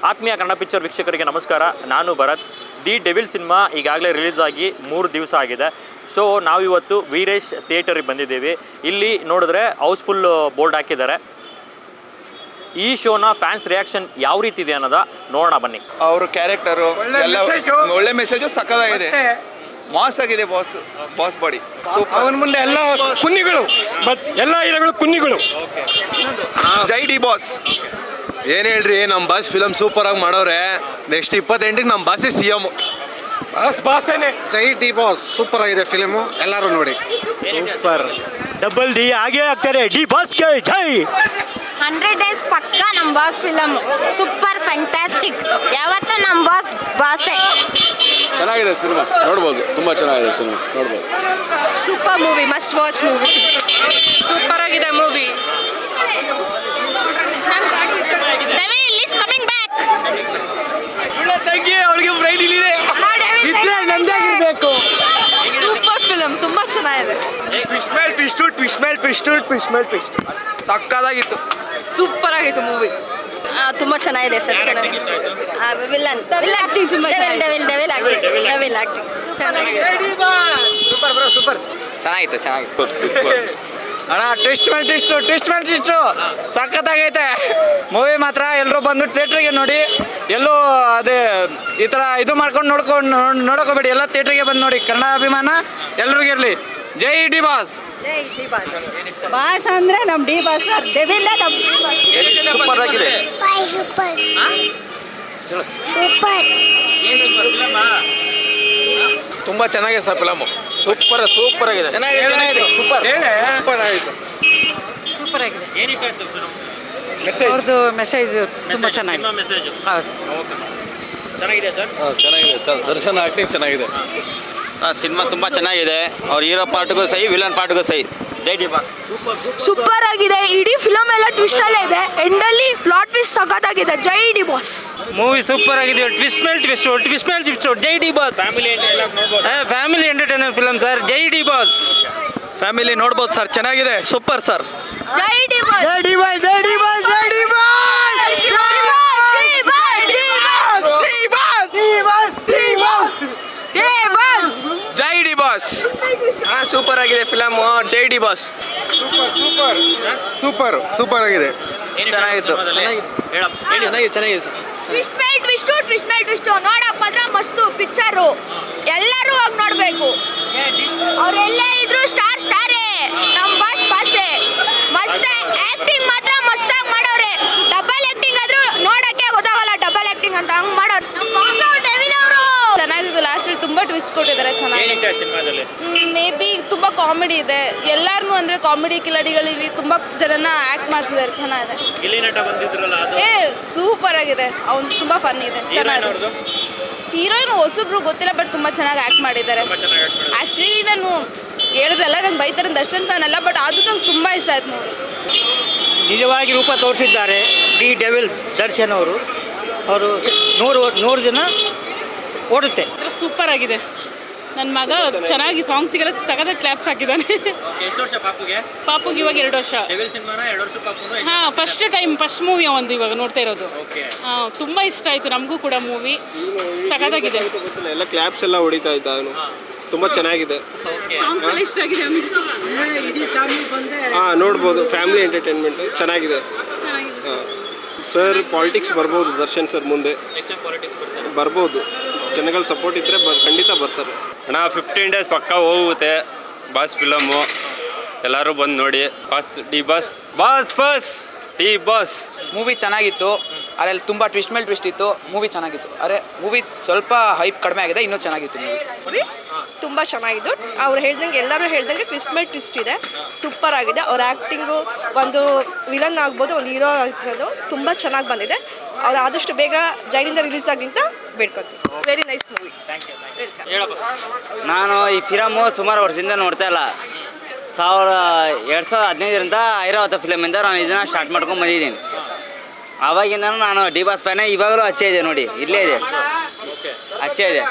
ಆತ್ಮೀಯ ಕನ್ನಡ ಪಿಕ್ಚರ್ ವೀಕ್ಷಕರಿಗೆ ನಮಸ್ಕಾರ. ನಾನು ಭರತ್. ದಿ ಡೆವಿಲ್ ಸಿನಿಮಾ ಈಗಾಗಲೇ ರಿಲೀಸ್ ಆಗಿ 3 ದಿವಸ ಆಗಿದೆ. ಸೊ ನಾವಿವತ್ತು ವೀರೇಶ್ ಥಿಯೇಟರಿಗೆ ಬಂದಿದ್ದೀವಿ. ಇಲ್ಲಿ ನೋಡಿದ್ರೆ ಹೌಸ್ಫುಲ್ ಬೋರ್ಡ್ ಹಾಕಿದ್ದಾರೆ. ಈ ಶೋನ ಫ್ಯಾನ್ಸ್ ರಿಯಾಕ್ಷನ್ ಯಾವ ರೀತಿ ಇದೆ ಅನ್ನೋದ ನೋಡೋಣ ಬನ್ನಿ. ಅವ್ರ ಕ್ಯಾರೆಕ್ಟರು ಎಲ್ಲ ಒಳ್ಳೆ ಮೆಸೇಜು ಸಕ್ಕತ್ತಾಗಿದೆ, ಮಾಸ್ ಆಗಿದೆ. ಬಾಸ್ ಬಾಡಿ ಅವನ ಮುಂದೆ ಎಲ್ಲ ಕುನ್ನಿಗಳು, ಎಲ್ಲ ಹೀರೋಗಳು ಕುನ್ನಿಗಳು. ಜೈ ಡಿ ಬಾಸ್. ಏನು ಹೇಳ್ರಿ, ನಮ್ಮ ಬಾಸ್ ಫಿಲಮ್ ಸೂಪರ್ ಆಗಿ ಮಾಡೋರೆ. ನೆಕ್ಸ್ಟ್ 28ಕ್ಕೆ ನಮ್ಮ ಬಾಸೇ CM. ಬಾಸೇನೆ. ಜೈ ಡಿ ಬಾಸ್ ಸೂಪರ್ ಆಗಿದೆ ಫಿಲಿಮು, ಎಲ್ಲರೂ ನೋಡಿ. ಸೂಪರ್. ಡಬಲ್ ಡಿ ಹಾಗೆ ಆಗ್ತಾರೆ. ಡಿ ಬಾಸ್ಗೆ ಜೈ. 100 ಡೇಸ್ ಪಕ್ಕ ನಮ್ಮ ಬಾಸ್ ಫಿಲಮ್ ಸೂಪರ್ ಫ್ಯಾಂಟಾಸ್ಟಿಕ್. ಯಾವತ್ತೂ ನಮ್ಮ ಬಾಸೇ. ಚೆನ್ನಾಗಿದೆ ಸಿನಿಮಾ, ನೋಡ್ಬೋದು. ತುಂಬ ಚೆನ್ನಾಗಿದೆ ಸಿನಿಮಾ, ನೋಡ್ಬೋದು. Super movie, must watch movie. Super ಆಗಿದೆ movie. Devil is coming back. ಅವಳಿಗೆ ಬ್ರೈನ್ ಇಲ್ಲಿದೆ ಇದ್ರೆ ನಂದಾಗಿರ್ಬೇಕು. ಸೂಪರ್ ಫಿಲಮ್, ತುಂಬಾ ಚೆನ್ನಾಗಿದೆ. ಟ್ವಿಸ್ಟ್ ಸಕ್ಕದಾಗಿತ್ತು. ಸೂಪರ್ ಆಗಿತ್ತು ಮೂವಿ. ತುಂಬಾ ಚೆನ್ನಾಗಿದೆ ಸರ್. ಚೆನ್ನಾಗಿ ವಿಲನ್ ಆಕ್ಟಿಂಗ್ ತುಂಬಾ ಡೆವಿಲ್ ಆಕ್ಟಿಂಗ್ ಚೆನ್ನಾಗಿದೆ. Super bro, super. ಚೆನ್ನಾಗಿತ್ತು. ಸೂಪರ್ ಅಣ್ಣ. ಟ್ವಿಸ್ಟ್ ಸಖತ್ತಾಗೈತೆ ಮೂವಿ ಮಾತ್ರ. ಎಲ್ಲರೂ ಬಂದು ಥಿಯೇಟ್ರಿಗೆ ನೋಡಿ. ಎಲ್ಲೂ ಅದೇ ಈ ಥರ ಇದು ಮಾಡ್ಕೊಂಡು ನೋಡೋಕೋಬೇಡಿ. ಎಲ್ಲ ಥಿಯೇಟ್ರಿಗೆ ಬಂದು ನೋಡಿ. ಕನ್ನಡ ಅಭಿಮಾನ ಎಲ್ರಿಗೂ ಇರಲಿ. ಜೈ ಡಿ ಬಾಸ್. ಬಾಸ್ ಅಂದ್ರೆ ನಮ್ D boss sir. Devil super ಆಗಿದೆ. ತುಂಬ ಚೆನ್ನಾಗಿದೆ ಸರ್ ಫಿಲಮು. ಸೂಪರ್ ಆಗಿದೆ. ಚೆನ್ನಾಗಿದೆ. ಸೂಪರ್ ಆಗಿದೆ. ಅವ್ರದ್ದು ಮೆಸೇಜ್ ತುಂಬ ಚೆನ್ನಾಗಿದೆ. ಹೌದು, ಚೆನ್ನಾಗಿದೆ ಸರ್. ಚೆನ್ನಾಗಿದೆ. ದರ್ಶನ್ ಆಕ್ಟಿಂಗ್ ಚೆನ್ನಾಗಿದೆ. ಸಿನಿಮಾ ತುಂಬ ಚೆನ್ನಾಗಿದೆ. ಅವ್ರ ಹೀರೋ ಪಾರ್ಟ್ಗೂ ಸಹಿ, ವಿಲನ್ ಪಾರ್ಟ್ಗೂ ಸಹಿ. ಜೈ ಡಿ ಬಾಸ್. ಸೂಪರ್ ಆಗಿದೆ. ಇಡೀ ಫಿಲಮ್ ಎಲ್ಲ ಟ್ವಿಸ್ಟ್ ಅಲ್ಲೇ ಇದೆ. ಎಂಡಲ್ಲಿ ಪ್ಲಾಟ್ ಟ್ವಿಸ್ಟ್ ಸಖತ್ತಾಗಿದೆ. ಜೈ ಡಿ ಬಾಸ್. ಮೂವಿ ಸೂಪರ್ ಆಗಿದೆ. ಟ್ವಿಸ್ಟ್ ಮೇಲೆ ಟ್ವಿಸ್ಟ್. ಜೈ D boss. Family entertainer film sir. ಜೈ ಡಿ ಬಾಸ್. ಫ್ಯಾಮಿಲಿ ನೋಡ್ಬೋದು ಸರ್. ಚೆನ್ನಾಗಿದೆ. Super sir. ಜೈ ಡಿ ಬಾಸ್. ಜೈ ಡಿ ಬಾಸ್. ಜೈ ಡಿ ಬಾಸ್. ಜೈ ಡಿ ಜೈ ಡಿ ಬಾಸ್. ಸೂಪರ್ ಆಗಿದೆ ಫಿಲಮು. ಜೈ ಡಿ ಬಾಸ್. ಸೂಪರ್ ಆಗಿದೆ. ಚೆನ್ನಾಗಿತ್ತು. ಚೆನ್ನಾಗಿದೆ ಸರ್. ಟ್ವಿಸ್ಟ್ ಮೇಲೆ ಟ್ವಿಸ್ಟ್ ನೋಡಕ್ ಮಾತ್ರ ಮಸ್ತು ಪಿಕ್ಚರು. ಎಲ್ಲರೂ ಹೋಗಿ ನೋಡ್ಬೇಕು. ಅವರೆಲ್ಲೇ ಇದ್ರು ಸ್ಟಾರೇ. ನಮ್ಮ ಬಾಸೇ. ಮಸ್ತ್ ಆಕ್ಟಿಂಗ್ ಮಾತ್ರ ಮಸ್ತಾಗಿ ಮಾಡೋರೆ. ಡಬಲ್ ಆಕ್ಟಿಂಗ್ ಆದ್ರೂ ನೋಡಕ್ಕೆ ಗೊತ್ತಾಗಲ್ಲ ಡಬಲ್ ಆಕ್ಟಿಂಗ್ ಅಂತ ಹಂಗ್ ಮಾಡೋರು. ಚೆನ್ನಾಗಿದ್ದು. ಲಾಸ್ಟಲ್ಲಿ ತುಂಬಾ ಟ್ವಿಸ್ಟ್ ಕೊಟ್ಟಿದ್ದಾರೆ. ಚೆನ್ನಾಗಿದೆ ಸಿನಿಮಾದಲ್ಲಿ. ಮೇ ಬಿ ತುಂಬಾ ಕಾಮಿಡಿ ಇದೆ. ಎಲ್ಲಾರನ್ನೂ ಅಂದ್ರೆ ಕಾಮಿಡಿ ಕಿಲಾಡಿಗಳಲ್ಲಿ ತುಂಬಾ ಜನನ ಆಕ್ಟ್ ಮಾಡಿಸಿದ್ದಾರೆ. ಚೆನ್ನಾಗಿದೆ. ಗಿಲ್ಲಿ ನಟ ಬಂದಿದ್ರಲ್ಲ ಅದು. ಸೂಪರ್ ಆಗಿದೆ. ಅವ್ನು ತುಂಬಾ ಫನ್ ಇದೆ. ಚೆನ್ನಾಗಿದೆ. ಹೀರೋಯಿನ್ ಹೊಸಬ್ರು ಗೊತ್ತಿಲ್ಲ, ಬಟ್ ತುಂಬಾ ಚೆನ್ನಾಗಿ ಆಕ್ಟ್ ಮಾಡಿದ್ದಾರೆ. ಆಕ್ಚುಲಿ ನಾನು ಹೇಳಿದ್ರಲ್ಲ, ನಂಗೆ ಬೈತಾರೆ, ದರ್ಶನ್ ಫ್ಯಾನ್ ಅಲ್ಲ, ಬಟ್ ಅದು ನಂಗೆ ತುಂಬಾ ಇಷ್ಟ ಆಯ್ತು ಮೂವಿ. ನಿಜವಾಗಿ ರೂಪ ತೋರಿಸಿದ್ದಾರೆ ಡಿ ಡೆವಿಲ್ ದರ್ಶನ್ ಅವರು. 100 ಜನ ಓಡುತ್ತೆ. ಸೂಪರ್ ಆಗಿದೆ. ನನ್ನ ಮಗ ಚೆನ್ನಾಗಿ ಸಾಂಗ್ಸಿಗೆಲ್ಲ ಸಖತ್ತಾಗಿ ಕ್ಲಾಪ್ಸ್ ಹಾಕಿದ್ದಾನೆ. ಎಷ್ಟು ವರ್ಷ ಪಾಪುಗೆ? ಪಾಪುಗೆ ಇವಾಗ 2 ವರ್ಷ. ಡೆವಿಲ್ ಸಿನಿಮಾನ 2 ವರ್ಷ ಪಾಪುನು. ಹಾಂ, ಫಸ್ಟ್ ಮೂವಿ ಒಂದು ಇವಾಗ ನೋಡ್ತಾ ಇರೋದು. ಓಕೆ. ತುಂಬ ಇಷ್ಟ ಆಯಿತು ನಮಗೂ ಕೂಡ ಮೂವಿ. ಸಖತ್ತಾಗಿದೆ. ಎಲ್ಲ ಕ್ಲಾಪ್ಸ್ ಎಲ್ಲ ಹೊಡಿತಾ ಇದ್ದ ಅವನು. ತುಂಬ ಚೆನ್ನಾಗಿದೆ. ಸಾಂಗ್ಸ್ ಎಲ್ಲ ಇಷ್ಟ ಆಗಿದೆ. ನೋಡ್ಬೋದು. ಫ್ಯಾಮಿಲಿ ಎಂಟರ್ಟೈನ್ಮೆಂಟ್ ಚೆನ್ನಾಗಿದೆ. ಸರ್ ಪಾಲಿಟಿಕ್ಸ್ ಬರ್ಬೋದು. ದರ್ಶನ್ ಸರ್ ಮುಂದೆ ಬರ್ಬೋದು. ಜನಗಳ ಸಪೋರ್ಟ್ ಇದ್ದರೆ ಖಂಡಿತ ಬರ್ತಾರೆ. ಅಣ್ಣ 15 ಡೇಸ್ ಪಕ್ಕ ಹೋಗುತ್ತೆ ಬಾಸ್ ಫಿಲಮು. ಎಲ್ಲರೂ ಬಂದು ನೋಡಿ. ಬಾಸ್ ಮೂವಿ ಚೆನ್ನಾಗಿತ್ತು. ಅದ್ರಲ್ಲಿ ತುಂಬ ಟ್ವಿಸ್ಟ್ ಮೇಲೆ ಟ್ವಿಸ್ಟ್ ಇತ್ತು. ಮೂವಿ ಚೆನ್ನಾಗಿತ್ತು. ಮೂವಿ ಸ್ವಲ್ಪ ಹೈಪ್ ಕಡಿಮೆ ಆಗಿದೆ. ಇನ್ನೂ ಚೆನ್ನಾಗಿತ್ತು ಮೂವಿ. ತುಂಬ ಚೆನ್ನಾಗಿದ್ದು. ಎಲ್ಲರೂ ಹೇಳ್ದಂಗೆ ಟ್ವಿಸ್ಟ್ ಮೇಲೆ ಟ್ವಿಸ್ಟ್ ಇದೆ. ಸೂಪರ್ ಆಗಿದೆ. ಅವ್ರ ಆ್ಯಕ್ಟಿಂಗು, ಒಂದು ವಿಲನ್ ಆಗ್ಬೋದು, ಒಂದು ಹೀರೋ ಆಗಿರೋದು ತುಂಬ ಚೆನ್ನಾಗಿ ಬಂದಿದೆ. ಅವ್ರು ಆದಷ್ಟು ಬೇಗ ಜೈಲಿಂದ ರಿಲೀಸ್ ಆಗಿ ಅಂತ ಬೇಡ್ಕೊತೀವಿ. Very nice movie. ನಾನು ಈ ಫಿಲಮು ಸುಮಾರು ವರ್ಷದಿಂದ ನೋಡ್ತಾ ಇಲ್ಲ. 2015ರಿಂದ ಐರಾವತ ಫಿಲಮಿಂದ ನಾನು ಇದನ್ನು ಸ್ಟಾರ್ಟ್ ಮಾಡ್ಕೊಂಡು ಬಂದಿದ್ದೀನಿ. ಆವಾಗಿಂದ ನಾನು ಡಿ ಬಾಸ್ ಫ್ಯಾನೇ. ಇವಾಗಲೂ ಅಚ್ಚೇ ಇದೆ ನೋಡಿ, ಇಲ್ಲೇ ಇದೆ, ಅಚ್ಚೇ ಇದೆ.